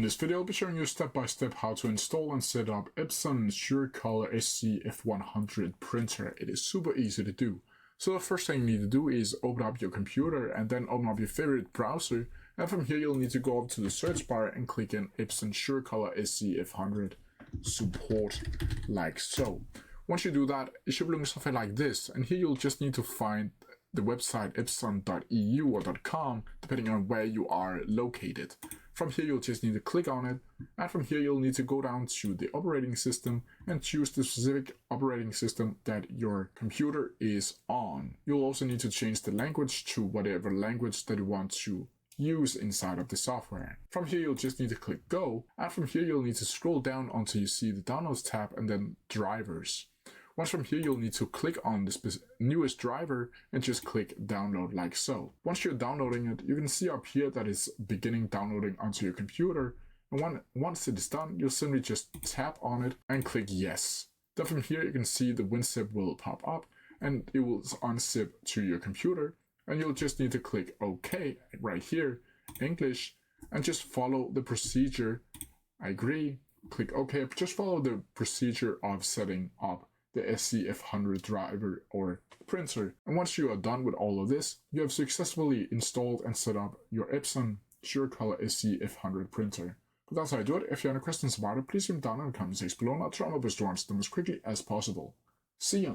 In this video, I'll be showing you step by step how to install and set up Epson SureColor SC F100 printer. It is super easy to do. So the first thing you need to do is open up your computer and then open up your favorite browser. And from here, you'll need to go up to the search bar and click in Epson SureColor SC F100 support, like so. Once you do that, it should be looking something like this. And here you'll just need to find the website epson.eu or .com, depending on where you are located. From here, you'll just need to click on it. And from here, you'll need to go down to the operating system and choose the specific operating system that your computer is on. You'll also need to change the language to whatever language that you want to use inside of the software. From here, you'll just need to click go. And from here, you'll need to scroll down until you see the downloads tab and then drivers. Once from here, you'll need to click on the newest driver and just click download, like so. Once you're downloading it, you can see up here that it's beginning downloading onto your computer. And once it is done, you'll simply just tap on it and click yes. Then from here, you can see the WinZip will pop up and it will unzip to your computer. And you'll just need to click OK right here, English, and just follow the procedure. I agree, click OK. Just follow the procedure of setting up the SC F100 driver or printer. And once you are done with all of this, you have successfully installed and set up your Epson SureColor SC F100 printer. But that's how I do it. If you have any questions about it, please leave them down in the comment section below and I'll try my best to answer them as quickly as possible. See ya!